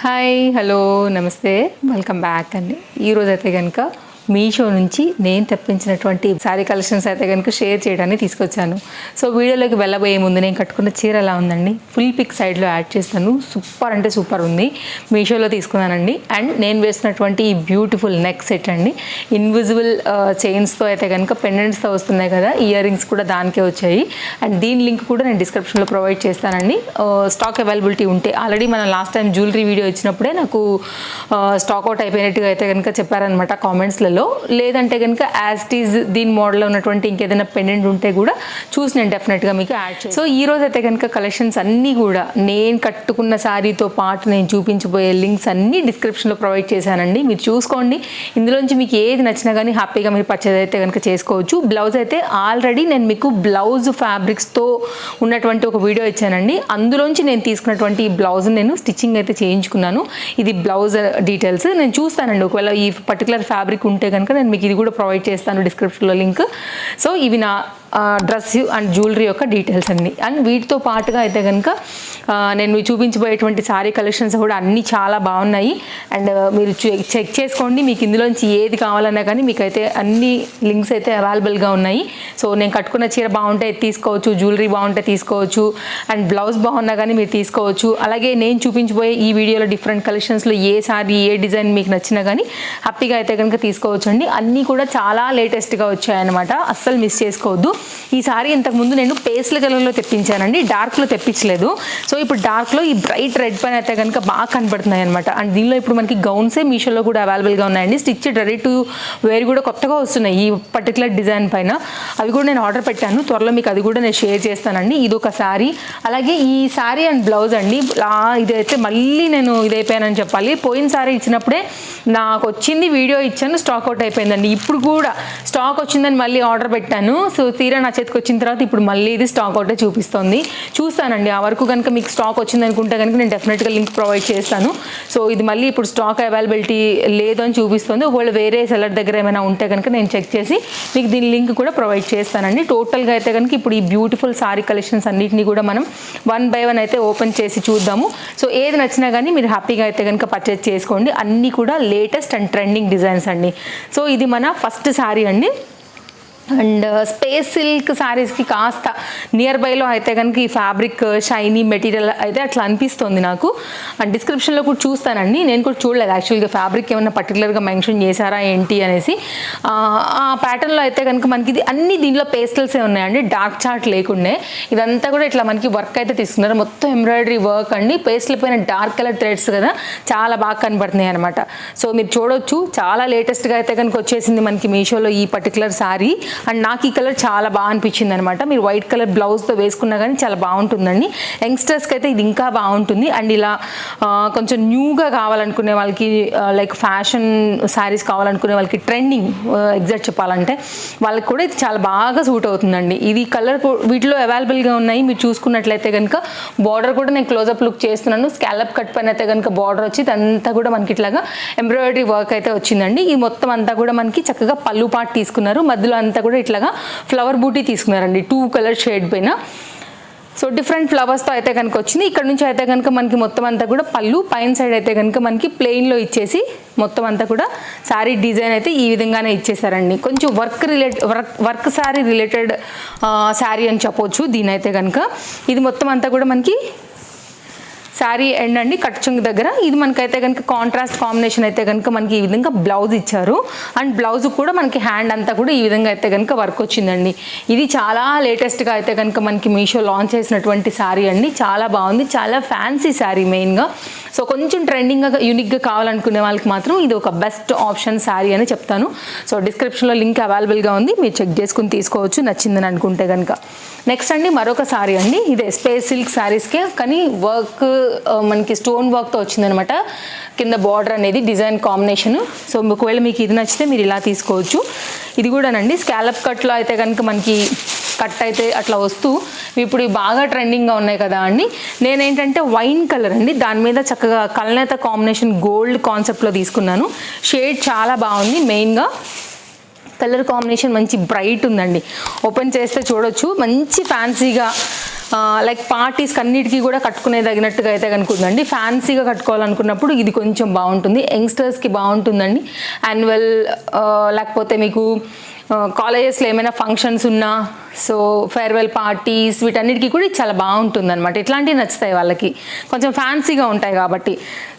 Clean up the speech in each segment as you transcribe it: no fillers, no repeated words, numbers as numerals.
Hi hello నమస్తే welcome back అండి. ఈరోజు అయితే కనుక మీషో నుంచి నేను తెప్పించినటువంటి శారీ కలెక్షన్స్ అయితే కనుక షేర్ చేయడానికి తీసుకొచ్చాను. సో వీడియోలోకి వెళ్ళబోయే ముందు నేను కట్టుకున్న చీర ఎలా ఉందండి, ఫుల్ పిక్ సైడ్లో యాడ్ చేస్తాను. సూపర్ అంటే సూపర్ ఉంది. మీషోలో తీసుకున్నానండి. అండ్ నేను వేసినటువంటి ఈ బ్యూటిఫుల్ నెక్ సెట్ అండి, ఇన్విజిబుల్ చైన్స్తో అయితే కనుక పెండెంట్స్తో వస్తున్నాయి కదా, ఇయర్ రింగ్స్ కూడా దానికే వచ్చాయి. అండ్ దీని లింక్ కూడా నేను డిస్క్రిప్షన్లో ప్రొవైడ్ చేస్తానండి. స్టాక్ అవైలబిలిటీ ఉంటే, ఆల్రెడీ మనం లాస్ట్ టైం జ్యువెలరీ వీడియో ఇచ్చినప్పుడే నాకు స్టాక్ అవుట్ అయిపోయినట్టుగా అయితే కనుక చెప్పారనమాట కామెంట్స్లలో. లేదంటే కనుక యాజ్ ఇట్ ఈజ్ దీని మోడల్లో ఉన్నటువంటి ఇంకేదైనా పెండెంట్ ఉంటే కూడా చూసి నేను డెఫినెట్గా మీకు యాడ్ చేస్తాను. సో ఈ రోజు అయితే కనుక కలెక్షన్స్ అన్నీ కూడా నేను కట్టుకున్న శారీతో పాటు నేను చూపించబోయే లింక్స్ అన్నీ డిస్క్రిప్షన్లో ప్రొవైడ్ చేశానండి. మీరు చూసుకోండి. ఇందులోంచి మీకు ఏది నచ్చినా కానీ హ్యాపీగా మీరు పర్చేజ్ అయితే కనుక చేసుకోవచ్చు. బ్లౌజ్ అయితే ఆల్రెడీ నేను మీకు బ్లౌజ్ ఫ్యాబ్రిక్స్తో ఉన్నటువంటి ఒక వీడియో ఇచ్చానండి. అందులోంచి నేను తీసుకున్నటువంటి ఈ బ్లౌజ్ నేను స్టిచ్చింగ్ అయితే చేయించుకున్నాను. ఇది బ్లౌజ్ డీటెయిల్స్ నేను చూస్తానండి. ఒకవేళ ఈ పర్టికులర్ ఫ్యాబ్రిక్ ఉంటే కనుక నేను మీకు ఇది కూడా ప్రొవైడ్ చేస్తాను డిస్క్రిప్షన్లో లింక్. సో ఇవి నా డ్రెస్ అండ్ జ్యువెలరీ యొక్క డీటెయిల్స్ అండి. అండ్ వీటితో పాటుగా అయితే కనుక నేను చూపించబోయేటువంటి శారీ కలెక్షన్స్ కూడా అన్నీ చాలా బాగున్నాయి. అండ్ మీరు చెక్ చేసుకోండి. మీకు ఇందులోంచి ఏది కావాలన్నా కానీ మీకైతే అన్ని లింక్స్ అయితే అవైలబుల్గా ఉన్నాయి. సో నేను కట్టుకున్న చీర బాగుంటే తీసుకోవచ్చు, జ్యువెలరీ బాగుంటే తీసుకోవచ్చు, అండ్ బ్లౌజ్ బాగున్నా కానీ మీరు తీసుకోవచ్చు. అలాగే నేను చూపించబోయే ఈ వీడియోలో డిఫరెంట్ కలెక్షన్స్లో ఏ శారీ ఏ డిజైన్ మీకు నచ్చినా కానీ హ్యాపీగా అయితే కనుక తీసుకోవచ్చు అండి. అన్నీ కూడా చాలా లేటెస్ట్గా వచ్చాయన్నమాట, అస్సలు మిస్ చేసుకోవద్దు. ఈ సారీ ఇంతకుముందు నేను పేస్టల్ కలర్లో తెప్పించానండి, డార్క్లో తెప్పించలేదు. సో ఇప్పుడు డార్క్లో ఈ బ్రైట్ రెడ్ పైన అయితే కనుక బాగా కనబడుతున్నాయి అనమాట. అండ్ దీనిలో ఇప్పుడు మనకి గౌన్సే మీషోలో కూడా అవైలబుల్గా ఉన్నాయండి. స్టిచ్డ్ రెడీ టు వేర్ కూడా కొత్తగా వస్తున్నాయి ఈ పర్టికులర్ డిజైన్ పైన. అవి కూడా నేను ఆర్డర్ పెట్టాను, త్వరలో మీకు అది కూడా నేను షేర్ చేస్తానండి. ఇది ఒక శారీ. అలాగే ఈ శారీ అండ్ బ్లౌజ్ అండి, ఇదైతే మళ్ళీ నేను ఇదైపోయానని చెప్పాలి. పోయిన సారీ ఇచ్చినప్పుడే నాకు వచ్చింది, వీడియో ఇచ్చాను, స్టాక్ అవుట్ అయిపోయిందండి. ఇప్పుడు కూడా స్టాక్ వచ్చిందని మళ్ళీ ఆర్డర్ పెట్టాను. సో తీరా నా చేతికి వచ్చిన తర్వాత ఇప్పుడు మళ్ళీ ఇది స్టాక్ అవుటే చూపిస్తుంది. చూస్తానండి, ఆ వరకు కనుక మీకు స్టాక్ వచ్చింది అనుకుంటే కనుక నేను డెఫినెట్గా లింక్ ప్రొవైడ్ చేస్తాను. సో ఇది మళ్ళీ ఇప్పుడు స్టాక్ అవైలబిలిటీ లేదు అని చూపిస్తుంది. ఒకవేళ వేరే సెల్లర్ దగ్గర ఏమైనా ఉంటే కనుక నేను చెక్ చేసి మీకు దీని లింక్ కూడా ప్రొవైడ్ చేస్తానండి. టోటల్గా అయితే కనుక ఇప్పుడు ఈ బ్యూటిఫుల్ సారీ కలెక్షన్స్ అన్నింటినీ కూడా మనం 1 by 1 అయితే ఓపెన్ చేసి చూద్దాము. సో ఏది నచ్చినా కానీ మీరు హ్యాపీగా అయితే కనుక పర్చేజ్ చేసుకోండి. అన్నీ కూడా లేటెస్ట్ అండ్ ట్రెండింగ్ డిజైన్స్ అండి. సో ఇది మన ఫస్ట్ శారీ అండి. అండ్ స్పేస్ సిల్క్ శారీస్కి కాస్త నియర్ బైలో అయితే కనుక ఈ ఫ్యాబ్రిక్ షైనీ మెటీరియల్ అయితే అట్లా అనిపిస్తుంది నాకు. అండ్ డిస్క్రిప్షన్లో కూడా చూస్తానండి, నేను కూడా చూడలేదు యాక్చువల్గా ఫ్యాబ్రిక్ ఏమైనా పర్టికులర్గా మెన్షన్ చేశారా ఏంటి అనేసి. ఆ ప్యాటర్న్లో అయితే కనుక మనకి ఇది అన్ని దీనిలో పేస్టల్సే ఉన్నాయండి, డార్క్ చార్ట్ లేకుండే. ఇదంతా కూడా ఇట్లా మనకి వర్క్ అయితే తీసుకున్నారు, మొత్తం ఎంబ్రాయిడరీ వర్క్ అండి. పేస్టల్ పైన డార్క్ కలర్ థ్రెడ్స్ కదా, చాలా బాగా కనబడుతున్నాయి అనమాట. సో మీరు చూడొచ్చు, చాలా లేటెస్ట్గా అయితే కనుక వచ్చేసింది మనకి మీషోలో ఈ పర్టికులర్ శారీ. అండ్ నాకు ఈ కలర్ చాలా బాగా అనిపించింది అనమాట. మీరు వైట్ కలర్ బ్లౌజ్తో వేసుకున్నా కానీ చాలా బాగుంటుందండి. యంగ్స్టర్స్కి అయితే ఇది ఇంకా బాగుంటుంది. అండ్ ఇలా కొంచెం న్యూగా కావాలనుకునే వాళ్ళకి, లైక్ ఫ్యాషన్ శారీస్ కావాలనుకునే వాళ్ళకి, ట్రెండింగ్ ఎగ్జాక్ట్ చెప్పాలంటే వాళ్ళకి కూడా ఇది చాలా బాగా సూట్ అవుతుందండి. ఇది కలర్ వీటిలో అవైలబుల్గా ఉన్నాయి. మీరు చూసుకున్నట్లయితే కనుక బార్డర్ కూడా నేను క్లోజప్ లుక్ చేస్తున్నాను. స్కాలప్ కట్ పైన అయితే కనుక బార్డర్ వచ్చి ఇదంతా కూడా మనకి ఇట్లాగా ఎంబ్రాయిడరీ వర్క్ అయితే వచ్చిందండి. ఈ మొత్తం అంతా కూడా మనకి చక్కగా పళ్ళు పార్ట్ తీసుకున్నారు, మధ్యలో అంతా కూడా ఇట్లాగా ఫ్లవర్ బూటీ తీసుకున్నారండి 2 కలర్ షేడ్ పైన. సో డిఫరెంట్ ఫ్లవర్స్తో అయితే కనుక వచ్చింది. ఇక్కడ నుంచి అయితే కనుక మనకి మొత్తం అంతా కూడా పళ్ళు, పైన సైడ్ అయితే కనుక మనకి ప్లెయిన్లో ఇచ్చేసి మొత్తం అంతా కూడా శారీ డిజైన్ అయితే ఈ విధంగానే ఇచ్చేసారండి. కొంచెం వర్క్ శారీ రిలేటెడ్ శారీ అని చెప్పొచ్చు దీని అయితే కనుక. ఇది మొత్తం అంతా కూడా మనకి శారీ ఎండ్ అండి, కట్ చెంగు దగ్గర. ఇది మనకైతే కనుక కాంట్రాస్ట్ కాంబినేషన్ అయితే కనుక మనకి ఈ విధంగా బ్లౌజ్ ఇచ్చారు. అండ్ బ్లౌజ్ కూడా మనకి హ్యాండ్ అంతా కూడా ఈ విధంగా అయితే కనుక వర్క్ వచ్చిందండి. ఇది చాలా లేటెస్ట్గా అయితే కనుక మనకి మీషో లాంచ్ చేసినటువంటి శారీ అండి. చాలా బాగుంది, చాలా ఫ్యాన్సీ శారీ మెయిన్గా. సో కొంచెం ట్రెండింగ్గా యూనిక్గా కావాలనుకునే వాళ్ళకి మాత్రం ఇది ఒక బెస్ట్ ఆప్షన్ శారీ అని చెప్తాను. సో డిస్క్రిప్షన్లో లింక్ అవైలబుల్గా ఉంది, మీరు చెక్ చేసుకుని తీసుకోవచ్చు నచ్చిందని అనుకుంటే కనుక. నెక్స్ట్ అండి మరొక శారీ అండి. ఇదే స్పేస్ సిల్క్ శారీస్కే కానీ వర్క్ మనకి స్టోన్ వర్క్తో వచ్చిందనమాట. కింద బార్డర్ అనేది డిజైన్ కాంబినేషన్. సో ఒకవేళ మీకు ఇది నచ్చితే మీరు ఇలా తీసుకోవచ్చు. ఇది కూడానండి స్కాలప్ కట్లో అయితే కనుక మనకి కట్ అయితే అట్లా వస్తూ ఇప్పుడు బాగా ట్రెండింగ్గా ఉన్నాయి కదా అండి. నేనేంటంటే వైన్ కలర్ అండి, దాని మీద చక్కగా కల్నేత కాంబినేషన్ గోల్డ్ కాన్సెప్ట్లో తీసుకున్నాను. షేడ్ చాలా బాగుంది. మెయిన్గా కలర్ కాంబినేషన్ మంచి బ్రైట్ ఉందండి. ఓపెన్ చేస్తే చూడొచ్చు, మంచి ఫ్యాన్సీగా లైక్ పార్టీస్కి అన్నిటికీ కూడా కట్టుకునే తగినట్టుగా అయితే కనుకుందండి. ఫ్యాన్సీగా కట్టుకోవాలనుకున్నప్పుడు ఇది కొంచెం బాగుంటుంది, యంగ్స్టర్స్కి బాగుంటుందండి. యాన్యువల్ లేకపోతే మీకు కాలేజెస్లో ఏమైనా ఫంక్షన్స్ ఉన్నా, సో ఫేర్వెల్ పార్టీస్, వీటన్నిటికీ కూడా చాలా బాగుంటుంది అనమాట. ఇట్లాంటివి నచ్చుతాయి వాళ్ళకి, కొంచెం ఫ్యాన్సీగా ఉంటాయి కాబట్టి.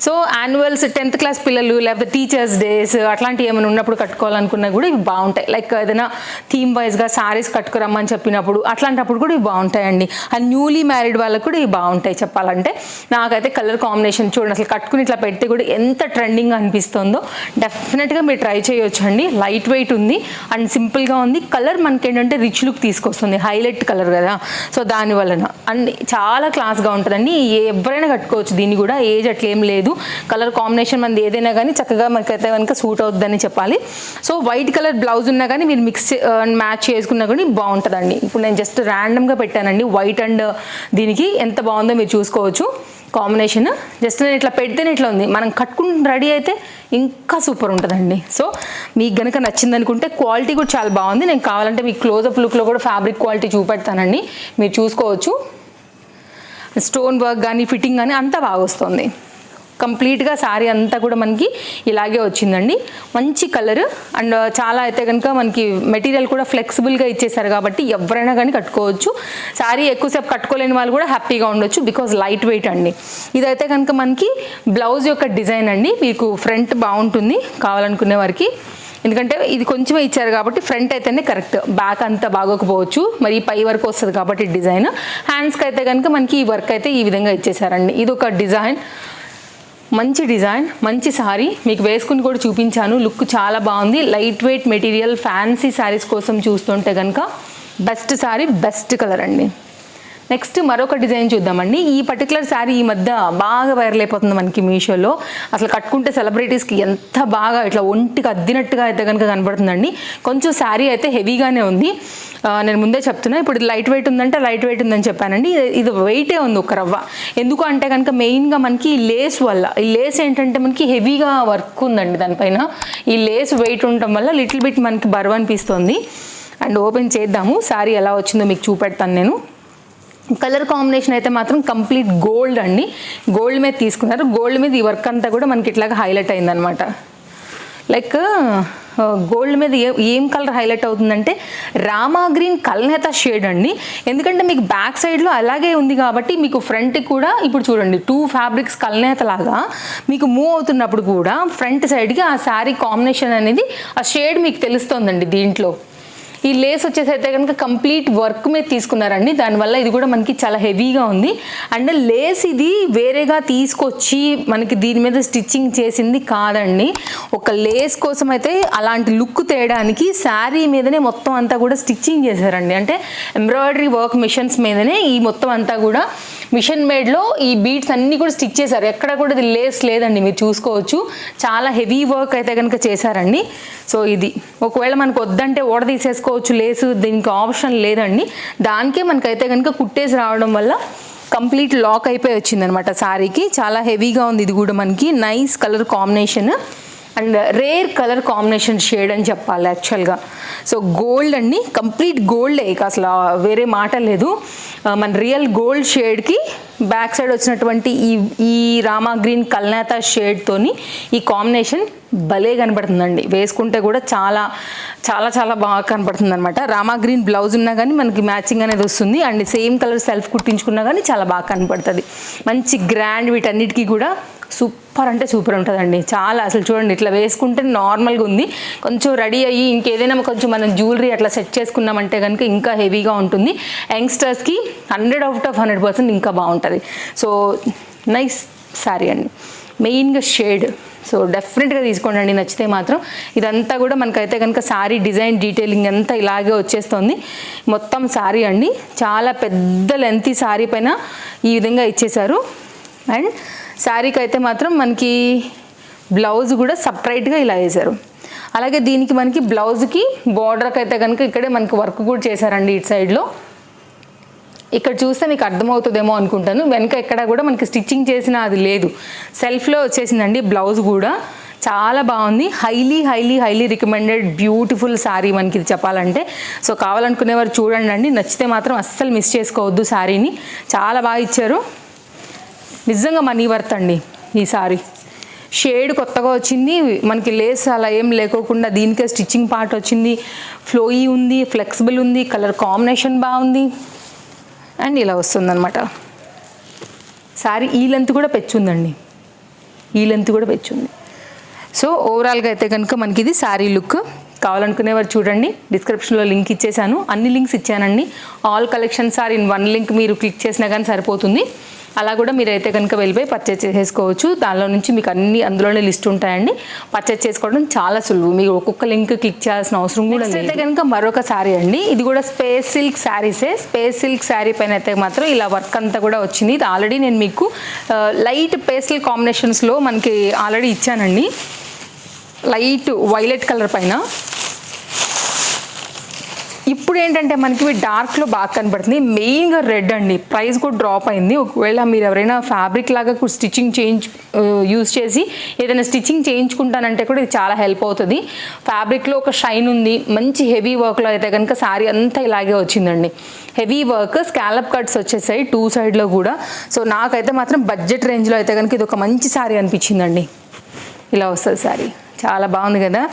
సో యాన్యువల్స్, 10th క్లాస్ పిల్లలు లేకపోతే టీచర్స్ డేస్ అట్లాంటివి ఏమైనా ఉన్నప్పుడు కట్టుకోవాలనుకున్నా కూడా ఇవి బాగుంటాయి. లైక్ ఏదైనా థీమ్ వైజ్గా శారీస్ కట్టుకురమ్మని చెప్పినప్పుడు అట్లాంటప్పుడు కూడా ఇవి బాగుంటాయండి. అండ్ న్యూలీ మ్యారీడ్ వాళ్ళకు కూడా ఇవి బాగుంటాయి చెప్పాలంటే. నాకైతే కలర్ కాంబినేషన్ చూడండి, అసలు కట్టుకుని ఇట్లా పెడితే కూడా ఎంత ట్రెండింగ్ అనిపిస్తుందో. డెఫినెట్గా మీరు ట్రై చేయొచ్చు అండి. లైట్ వెయిట్ ఉంది అండ్ సింపుల్గా ఉంది. కలర్ మనకి ఏంటంటే రిచ్ లుక్ తీసుకొస్తుంది, హైలైట్ కలర్ కదా, సో దాని వలన అండ్ చాలా క్లాస్గా ఉంటుందండి. ఎవరైనా కట్టుకోవచ్చు దీన్ని కూడా, ఏజ్ అట్లా ఏం లేదు. కలర్ కాంబినేషన్ మనది ఏదైనా కానీ చక్కగా మనకైతే కనుక సూట్ అవుతుందని చెప్పాలి. సో వైట్ కలర్ బ్లౌజ్ ఉన్నా కానీ మీరు మిక్స్ మ్యాచ్ చేసుకున్నా కానీ బాగుంటుందండి. ఇప్పుడు నేను జస్ట్ ర్యాండమ్గా పెట్టానండి వైట్ అండ్ దీనికి, ఎంత బాగుందో మీరు చూసుకోవచ్చు కాంబినేషన్. జస్ట్ నేను ఇట్లా పెడితేనే ఇట్లా ఉంది, మనం కట్టుకుని రెడీ అయితే ఇంకా సూపర్ ఉంటుందండి. సో మీకు కనుక నచ్చింది అనుకుంటే క్వాలిటీ కూడా చాలా బాగుంది. నేను కావాలంటే మీకు క్లోజప్ లుక్లో కూడా ఫ్యాబ్రిక్ క్వాలిటీ చూపెడతానండి, మీరు చూసుకోవచ్చు. స్టోన్ వర్క్ కానీ ఫిట్టింగ్ కానీ అంతా బాగా వస్తుంది. కంప్లీట్గా శారీ అంతా కూడా మనకి ఇలాగే వచ్చిందండి. మంచి కలర్ అండ్ చాలా అయితే కనుక మనకి మెటీరియల్ కూడా ఫ్లెక్సిబుల్గా ఇచ్చేసారు కాబట్టి ఎవరైనా కానీ కట్టుకోవచ్చు. శారీ ఎక్కువసేపు కట్టుకోలేని వాళ్ళు కూడా హ్యాపీగా ఉండొచ్చు, బికాజ్ లైట్ వెయిట్ అండి. ఇదైతే కనుక మనకి బ్లౌజ్ యొక్క డిజైన్ అండి. మీకు ఫ్రంట్ బాగుంటుంది కావాలనుకునే వారికి, ఎందుకంటే ఇది కొంచెమే ఇచ్చారు కాబట్టి ఫ్రంట్ అయితేనే కరెక్ట్, బ్యాక్ అంతా బాగోకపోవచ్చు. మరి పై వరకు వస్తుంది కాబట్టి డిజైన్. హ్యాండ్స్కి అయితే కనుక మనకి ఈ వర్క్ అయితే ఈ విధంగా ఇచ్చేసారండి. ఇది ఒక డిజైన్, మంచి డిజైన్, మంచి సారీ. మీకు వేసుకుని కూడా చూపించాను, లుక్ చాలా బాగుంది. Light weight material, fancy saris కోసం చూస్తుంటే కనుక బెస్ట్ సారీ, బెస్ట్ కలర్ అండి. నెక్స్ట్ మరొక డిజైన్ చూద్దామండి. ఈ పర్టికులర్ శారీ ఈ మధ్య బాగా వైరల్ అయిపోతుంది మనకి మీషోలో. అసలు కట్టుకుంటే సెలబ్రిటీస్కి ఎంత బాగా ఇట్లా ఒంటికి అద్దినట్టుగా అయితే కనుక కనబడుతుందండి. కొంచెం శారీ అయితే హెవీగానే ఉంది, నేను ముందే చెప్తున్నా. ఇప్పుడు లైట్ వెయిట్ ఉందంటే లైట్ వెయిట్ ఉందని చెప్పానండి. ఇది వెయిటే ఉంది ఒక రవ్వ. ఎందుకు అంటే కనుక మెయిన్గా మనకి ఈ లేస్ వల్ల, ఈ లేస్ ఏంటంటే మనకి హెవీగా వర్క్ ఉందండి దానిపైన. ఈ లేస్ వెయిట్ ఉండటం వల్ల లిటిల్ బిట్ మనకి బరువు అనిపిస్తుంది. అండ్ ఓపెన్ చేద్దాము, శారీ ఎలా వచ్చిందో మీకు చూపెడతాను నేను. కలర్ కాంబినేషన్ అయితే మాత్రం కంప్లీట్ గోల్డ్ అండి, గోల్డ్ మీద తీసుకున్నారు. గోల్డ్ మీద ఈ వర్క్ అంతా కూడా మనకి ఇట్లాగా హైలైట్ అయిందనమాట. లైక్ గోల్డ్ మీద ఏం కలర్ హైలైట్ అవుతుందంటే రామా గ్రీన్ కల్నేత షేడ్ అండి. ఎందుకంటే మీకు బ్యాక్ సైడ్లో అలాగే ఉంది కాబట్టి మీకు ఫ్రంట్ కూడా ఇప్పుడు చూడండి 2 ఫ్యాబ్రిక్స్ కల్నేత లాగా మీకు మూవ్ అవుతున్నప్పుడు కూడా ఫ్రంట్ సైడ్కి ఆ శారీ కాంబినేషన్ అనేది ఆ షేడ్ మీకు తెలుస్తుందండి. దీంట్లో ఈ లేస్ వచ్చేసి అయితే కనుక కంప్లీట్ వర్క్ మీద తీసుకున్నారండి, దానివల్ల ఇది కూడా మనకి చాలా హెవీగా ఉంది. అండ్ లేస్ ఇది వేరేగా తీసుకొచ్చి మనకి దీని మీద స్టిచ్చింగ్ చేసింది కాదండి. ఒక లేస్ కోసం అయితే అలాంటి లుక్ తేయడానికి శారీ మీదనే మొత్తం అంతా కూడా స్టిచ్చింగ్ చేశారండి. అంటే ఎంబ్రాయిడరీ వర్క్ మిషన్స్ మీదనే ఈ మొత్తం అంతా కూడా మిషన్ మేడ్లో ఈ బీడ్స్ అన్నీ కూడా స్టిచ్ చేశారు. ఎక్కడ కూడా ఇది లేస్ లేదండి, మీరు చూసుకోవచ్చు. చాలా హెవీ వర్క్ అయితే కనుక చేశారండి. సో ఇది ఒకవేళ మనకు వద్దంటే ఓడ తీసేసుకోవచ్చు లేసు, దీనికి ఆప్షన్ లేదండి. దానికే మనకైతే కనుక కుట్టేసి రావడం వల్ల కంప్లీట్ లాక్ అయిపోయి వచ్చిందనమాట శారీకి. చాలా హెవీగా ఉంది. ఇది కూడా మనకి nice colour combination and rare colour combination shade అని చెప్పాలి యాక్చువల్గా. సో గోల్డ్ అండి, కంప్లీట్ గోల్డే, ఇక అసలు వేరే మాట లేదు. మన రియల్ గోల్డ్ షేడ్కి బ్యాక్ సైడ్ వచ్చినటువంటి ఈ రామా గ్రీన్ కల్నేత షేడ్తోని ఈ కాంబినేషన్ భలే కనబడుతుందండి. వేసుకుంటే కూడా చాలా చాలా చాలా బాగా కనపడుతుంది అనమాట. రామా గ్రీన్ బ్లౌజ్ ఉన్నా కానీ మనకి మ్యాచింగ్ అనేది వస్తుంది. అండ్ సేమ్ కలర్ సెల్ఫ్ కుట్టించుకున్నా కానీ చాలా బాగా కనపడుతుంది. మంచి గ్రాండ్, వీటన్నిటికీ కూడా సూపర్ అంటే సూపర్ ఉంటుందండి. చాలా అసలు చూడండి, ఇట్లా వేసుకుంటే నార్మల్గా ఉంది. కొంచెం రెడీ అయ్యి ఇంకేదైనా కొంచెం మనం జ్యువెలరీ అట్లా సెట్ చేసుకున్నామంటే కనుక ఇంకా హెవీగా ఉంటుంది. యంగ్స్టర్స్కి 100/100% ఇంకా బాగుంటుంది. సో నైస్ శారీ అండి, మెయిన్గా షేడ్. సో డెఫినెట్గా తీసుకోండి నచ్చితే మాత్రం. ఇదంతా కూడా మనకైతే కనుక శారీ డిజైన్ డీటెయిలింగ్ అంతా ఇలాగే వచ్చేస్తుంది. మొత్తం శారీ అండి, చాలా పెద్ద లెంతీ శారీ పైన ఈ విధంగా ఇచ్చేశారు. అండ్ శారీకి అయితే మాత్రం మనకి బ్లౌజ్ కూడా సపరేట్గా ఇలా వేశారు. అలాగే దీనికి మనకి బ్లౌజ్కి బార్డర్కి అయితే కనుక ఇక్కడే మనకి వర్క్ కూడా చేశారండి ఇటు సైడ్లో. ఇక్కడ చూస్తే మీకు అర్థమవుతుందేమో అనుకుంటాను, వెనక ఎక్కడ కూడా మనకి స్టిచ్చింగ్ చేసిన అది లేదు, సెల్ఫ్లో వచ్చేసిందండి బ్లౌజ్ కూడా. చాలా బాగుంది. Highly highly highly recommended beautiful sari మనకి ఇది చెప్పాలంటే. సో కావాలనుకునేవారు చూడండి అండి, నచ్చితే మాత్రం అస్సలు మిస్ చేసుకోవద్దు శారీని. చాలా బాగా ఇచ్చారు, నిజంగా మనీ వర్త్ అండి ఈ శారీ. షేడ్ కొత్తగా వచ్చింది మనకి, లేస్ అలా ఏం లేకోకుండా దీనికే స్టిచ్చింగ్ పార్ట్ వచ్చింది. ఫ్లోయీ ఉంది, ఫ్లెక్సిబుల్ ఉంది, కలర్ కాంబినేషన్ బాగుంది అండ్ ఇలా వస్తుందన్నమాట. శారీ ఈ లెంత్ కూడా పెచ్చుందండి, ఈ లెంత్ కూడా పెచ్చుంది. సో ఓవరాల్గా అయితే కనుక మనకి ఇది శారీ లుక్. కావాలనుకునేవారు చూడండి, డిస్క్రిప్షన్లో లింక్ ఇచ్చేసాను, అన్ని లింక్స్ ఇచ్చానండి. All collections are in one link, మీరు క్లిక్ చేసినా కానీ సరిపోతుంది. అలా కూడా మీరైతే కనుక వెళ్ళిపోయి పర్చేజ్ చేసుకోవచ్చు. దానిలో నుంచి మీకు అన్ని అందులోనే లిస్ట్ ఉంటాయండి. పర్చేజ్ చేసుకోవడం చాలా సులువు, మీరు ఒక్కొక్క లింక్ క్లిక్ చేయాల్సిన అవసరం కూడా లేదు. అయితే కనుక మరొక శారీ అండి, ఇది కూడా స్పేస్ సిల్క్ శారీసే. స్పేస్ సిల్క్ శారీ పైన అయితే మాత్రం ఇలా వర్క్ అంతా కూడా వచ్చింది. ఇది ఆల్రెడీ నేను మీకు లైట్ పేస్టల్ కాంబినేషన్స్లో మనకి ఆల్రెడీ ఇచ్చానండి. లైట్ వైలెట్ కలర్ పైన ఇప్పుడు ఏంటంటే మనకి డార్క్లో బాగా కనపడుతుంది. మెయిన్గా రెడ్ అండి, ప్రైస్ కూడా డ్రాప్ అయింది. ఒకవేళ మీరు ఎవరైనా ఫ్యాబ్రిక్ లాగా స్టిచ్చింగ్ యూజ్ చేసి ఏదైనా స్టిచ్చింగ్ చేయించుకుంటానంటే కూడా ఇది చాలా హెల్ప్ అవుతుంది. ఫ్యాబ్రిక్లో ఒక షైన్ ఉంది, మంచి హెవీ వర్క్లో అయితే కనుక శారీ అంతా ఇలాగే వచ్చిందండి. హెవీ వర్క్, స్కాలప్ కట్స్ వచ్చేసాయి 2 సైడ్లో కూడా. సో నాకైతే మాత్రం బడ్జెట్ రేంజ్లో అయితే కనుక ఇది ఒక మంచి శారీ అనిపించిందండి. ఇలా వస్తుంది శారీ, చాలా బాగుంది కదా.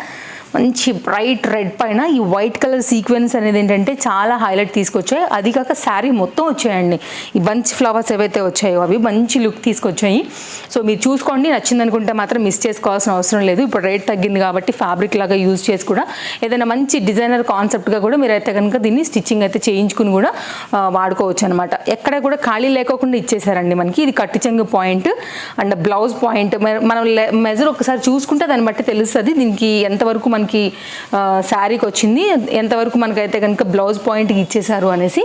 మంచి బ్రైట్ రెడ్ పైన ఈ వైట్ కలర్ సీక్వెన్స్ అనేది ఏంటంటే చాలా హైలైట్ తీసుకొచ్చాయి. అది కాక శారీ మొత్తం వచ్చాయండి, ఈ బంచ్ ఫ్లవర్స్ ఏవైతే వచ్చాయో అవి మంచి లుక్ తీసుకొచ్చాయి. సో మీరు చూసుకోండి, నచ్చింది అనుకుంటే మాత్రం మిస్ చేసుకోవాల్సిన అవసరం లేదు. ఇప్పుడు రేట్ తగ్గింది కాబట్టి ఫ్యాబ్రిక్ లాగా యూజ్ చేసి కూడా ఏదైనా మంచి డిజైనర్ కాన్సెప్ట్గా కూడా మీరైతే కనుక దీన్ని స్టిచ్చింగ్ అయితే చేయించుకుని కూడా వాడుకోవచ్చు అనమాట. ఎక్కడ కూడా ఖాళీ లేకోకుండా ఇచ్చేసారండి మనకి. ఇది కట్టి చెంగు పాయింట్ అండ్ బ్లౌజ్ పాయింట్ మనం మెజర్ ఒకసారి చూసుకుంటే దాన్ని బట్టి తెలుస్తుంది దీనికి ఎంతవరకు మనకి శారీకి వచ్చింది, ఎంతవరకు మనకైతే కనుక బ్లౌజ్ పాయింట్కి ఇచ్చేసారు అనేసి.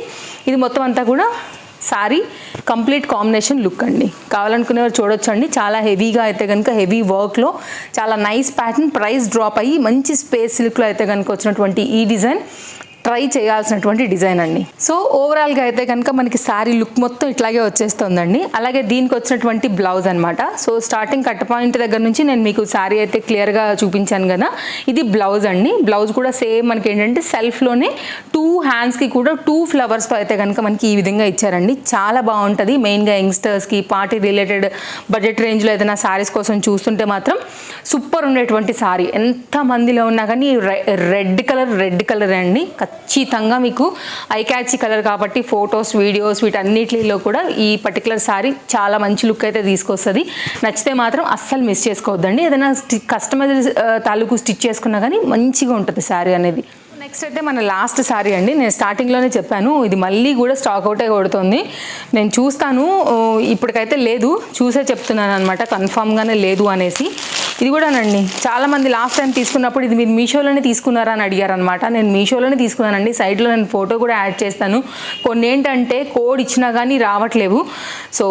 ఇది మొత్తం అంతా కూడా శారీ కంప్లీట్ కాంబినేషన్ లుక్ అండి. కావాలనుకునేవారు చూడొచ్చండి. చాలా హెవీగా అయితే కనుక హెవీ వర్క్లో చాలా నైస్ ప్యాటర్న్, ప్రైస్ డ్రాప్ అయ్యి మంచి స్పేస్ సిల్క్లో అయితే కనుక వచ్చినటువంటి ఈ డిజైన్ ట్రై చేయాల్సినటువంటి డిజైన్ అండి. సో ఓవరాల్గా అయితే కనుక మనకి శారీ లుక్ మొత్తం ఇట్లాగే వచ్చేస్తుందండి. అలాగే దీనికి వచ్చినటువంటి బ్లౌజ్ అనమాట. సో స్టార్టింగ్ కట్ పాయింట్ దగ్గర నుంచి నేను మీకు శారీ అయితే క్లియర్గా చూపించాను కదా, ఇది బ్లౌజ్ అండి. బ్లౌజ్ కూడా సేమ్ మనకి ఏంటంటే సెల్ఫ్లోనే 2 హ్యాండ్స్కి కూడా 2 ఫ్లవర్స్తో అయితే కనుక మనకి ఈ విధంగా ఇచ్చారండి. చాలా బాగుంటుంది. మెయిన్గా యంగ్స్టర్స్కి పార్టీ రిలేటెడ్ బడ్జెట్ రేంజ్లో ఏదైనా శారీస్ కోసం చూస్తుంటే మాత్రం సూపర్ ఉండేటువంటి శారీ. ఎంతమందిలో ఉన్నా కానీ రెడ్ కలర్ అండి, ఖచ్చితంగా మీకు ఐ క్యాచీ కలర్ కాబట్టి ఫొటోస్, వీడియోస్ వీటన్నిటిలో కూడా ఈ పర్టికులర్ శారీ చాలా మంచి లుక్ అయితే తీసుకొస్తుంది. నచ్చితే మాత్రం అస్సలు మిస్ చేసుకోవద్దండి. ఏదైనా కస్టమైజ్ తాలూకు స్టిచ్ చేసుకున్నా కానీ మంచిగా ఉంటుంది శారీ అనేది. నెక్స్ట్ అయితే మన లాస్ట్ శారీ అండి. నేను స్టార్టింగ్లోనే చెప్పాను ఇది మళ్ళీ కూడా స్టాక్ అవుటే కొడుతుంది. నేను చూస్తాను, ఇప్పటికైతే లేదు, చూసే చెప్తున్నాను అనమాట, కన్ఫామ్గానే లేదు అనేసి. ఇది కూడానండి చాలామంది లాస్ట్ టైం తీసుకున్నప్పుడు ఇది మీరు మీషోలోనే తీసుకున్నారా అని అడిగారు అనమాట. నేను మీషోలోనే తీసుకున్నానండి. సైడ్లో నేను ఫోటో కూడా యాడ్ చేస్తాను. కొన్ని ఏంటంటే కోడ్ ఇచ్చినా కానీ రావట్లేవు, సో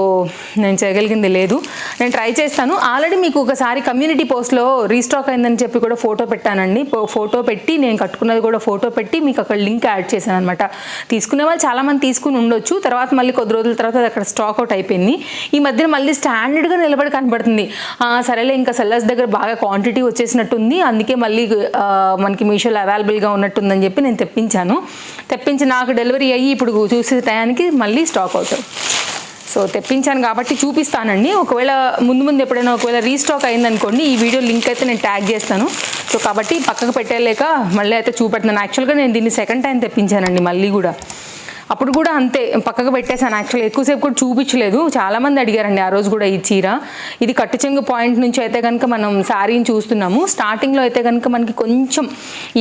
నేను చేయగలిగింది లేదు. నేను ట్రై చేస్తాను. ఆల్రెడీ మీకు ఒకసారి కమ్యూనిటీ పోస్ట్లో రీస్టాక్ అయిందని చెప్పి కూడా ఫోటో పెట్టానండి. ఫోటో పెట్టి నేను కట్టుకున్నది కూడా ఫోటో పెట్టి మీకు అక్కడ లింక్ యాడ్ చేశాను అనమాట. తీసుకునే వాళ్ళు చాలామంది తీసుకుని ఉండొచ్చు, తర్వాత మళ్ళీ కొద్ది రోజుల తర్వాత అది అక్కడ స్టాక్ అవుట్ అయిపోయింది. ఈ మధ్యన మళ్ళీ స్టాండర్డ్గా నిలబడి కనబడుతుంది. సరేలే ఇంకా సెల్లర్స్ దగ్గర బాగా క్వాంటిటీ వచ్చేసినట్టుంది, అందుకే మళ్ళీ మనకి మీషోలో అవైలబుల్గా ఉన్నట్టుందని చెప్పి నేను తెప్పించి నాకు డెలివరీ అయ్యి ఇప్పుడు చూసే టయానికి మళ్ళీ స్టాక్ అవుతాయి. సో తెప్పించాను కాబట్టి చూపిస్తానండి. ఒకవేళ ముందు ఎప్పుడైనా ఒకవేళ రీస్టాక్ అయిందనుకోండి, ఈ వీడియో లింక్ అయితే నేను ట్యాగ్ చేస్తాను. సో కాబట్టి పక్కకు పెట్టలేక మళ్ళీ అయితే చూపెడుతున్నాను. యాక్చువల్గా నేను దీన్ని సెకండ్ టైం తెప్పించానండి మళ్ళీ కూడా. అప్పుడు కూడా అంతే పక్కకు పెట్టేశాను. యాక్చువల్గా ఎక్కువసేపు కూడా చూపించలేదు. చాలామంది అడిగారండి ఆ రోజు కూడా ఈ చీర. ఇది కట్టు చెంగు పాయింట్ నుంచి అయితే కనుక మనం శారీని చూస్తున్నాము. స్టార్టింగ్లో అయితే కనుక మనకి కొంచెం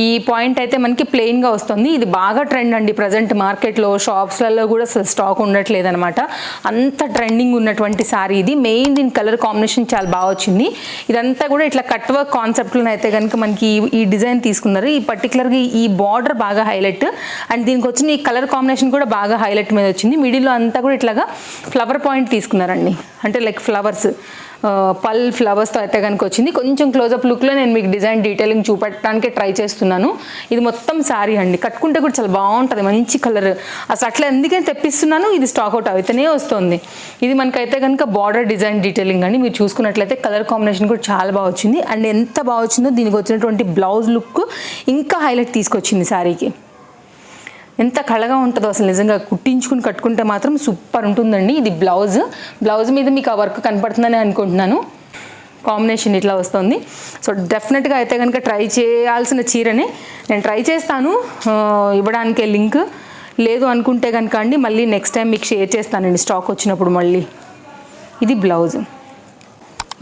ఈ పాయింట్ అయితే మనకి ప్లెయిన్గా వస్తుంది. ఇది బాగా ట్రెండ్ అండి ప్రజెంట్ మార్కెట్లో, షాప్స్లలో కూడా స్టాక్ ఉండట్లేదు అనమాట. అంత ట్రెండింగ్ ఉన్నటువంటి శారీ ఇది. మెయిన్ దీని కలర్ కాంబినేషన్ చాలా బాగా వచ్చింది. ఇదంతా కూడా ఇట్లా కట్ వర్క్ కాన్సెప్ట్లో అయితే కనుక మనకి ఈ డిజైన్ తీసుకున్నారు. ఈ పర్టికులర్గా ఈ బార్డర్ బాగా హైలైట్ అండ్ దీనికి వచ్చిన ఈ కలర్ కాంబినేషన్ కూడా బాగా హైలైట్ మీద వచ్చింది. మిడిల్లో అంతా కూడా ఇట్లాగా ఫ్లవర్ పాయింట్ తీసుకున్నారండి, అంటే లైక్ ఫ్లవర్స్ పల్ ఫ్లవర్స్తో అయితే కనుక వచ్చింది. కొంచెం క్లోజప్ లుక్లో నేను మీకు డిజైన్ డీటెయిలింగ్ చూపెట్టడానికి ట్రై చేస్తున్నాను. ఇది మొత్తం శారీ అండి, కట్టుకుంటే కూడా చాలా బాగుంటుంది, మంచి కలర్. అసలు అట్లా ఎందుకని తెప్పిస్తున్నాను, ఇది స్టాక్ అవుట్ అయితేనే వస్తుంది. ఇది మనకైతే కనుక బార్డర్ డిజైన్ డీటెయిలింగ్ అండి, మీరు చూసుకున్నట్లయితే కలర్ కాంబినేషన్ కూడా చాలా బాగా వచ్చింది. అండ్ ఎంత బాగా వచ్చిందో దీనికి వచ్చినటువంటి బ్లౌజ్ లుక్ ఇంకా హైలైట్ తీసుకొచ్చింది శారీకి. ఎంత కళగా ఉంటుందో అసలు, నిజంగా కుట్టించుకుని కట్టుకుంటే మాత్రం సూపర్ ఉంటుందండి. ఇది బ్లౌజ్ మీద మీకు ఆ వర్క్ కనపడుతుందని అనుకుంటున్నాను. కాంబినేషన్ ఇట్లా వస్తుంది. సో డెఫినెట్గా అయితే కనుక ట్రై చేయాల్సిన చీరని నేను ట్రై చేస్తాను ఇవ్వడానికే లింక్. లేదు అనుకుంటే కనుక అండి మళ్ళీ నెక్స్ట్ టైం మీకు షేర్ చేస్తానండి స్టాక్ వచ్చినప్పుడు మళ్ళీ. ఇది బ్లౌజ్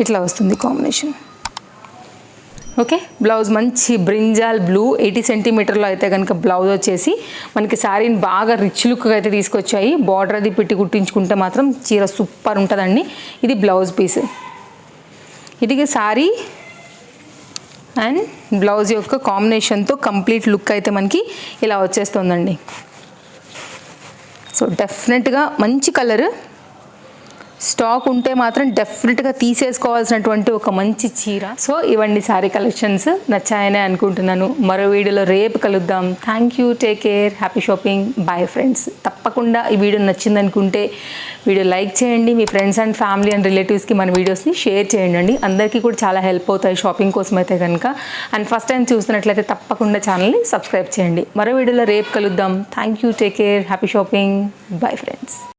ఇట్లా వస్తుంది కాంబినేషన్. ఓకే, బ్లౌజ్ మంచి బ్రింజాల్ బ్లూ 80 సెంటీమీటర్లో అయితే కనుక బ్లౌజ్ వచ్చేసి మనకి శారీని బాగా రిచ్ లుక్గా అయితే తీసుకొచ్చాయి. బార్డర్ అది పెట్టి కుట్టించుకుంటే మాత్రం చీర సూపర్ ఉంటుందండి. ఇది బ్లౌజ్ పీస్, ఇది శారీ అండ్ బ్లౌజ్ యొక్క కాంబినేషన్తో కంప్లీట్ లుక్ అయితే మనకి ఇలా వచ్చేస్తుందండి. సో డెఫినెట్గా మంచి కలర్, స్టాక్ ఉంటే మాత్రం డెఫినెట్గా తీసేసుకోవాల్సినటువంటి ఒక మంచి చీర. సో ఇవన్నీ శారీ కలెక్షన్స్ నచ్చాయనే అనుకుంటున్నాను. మరో వీడియోలో రేపు కలుద్దాం. Thank you, take care, happy shopping, bye friends. తప్పకుండా ఈ వీడియో నచ్చింది అనుకుంటే వీడియో లైక్ చేయండి, మీ ఫ్రెండ్స్ అండ్ ఫ్యామిలీ అండ్ రిలేటివ్స్కి మన వీడియోస్ని షేర్ చేయండి. అందరికీ కూడా చాలా హెల్ప్ అవుతాయి షాపింగ్ కోసం అయితే కనుక. అండ్ ఫస్ట్ టైం చూస్తున్నట్లయితే తప్పకుండా ఛానల్ని సబ్స్క్రైబ్ చేయండి. మరో వీడియోలో రేపు కలుద్దాం. Thank you, take care, happy shopping, bye friends.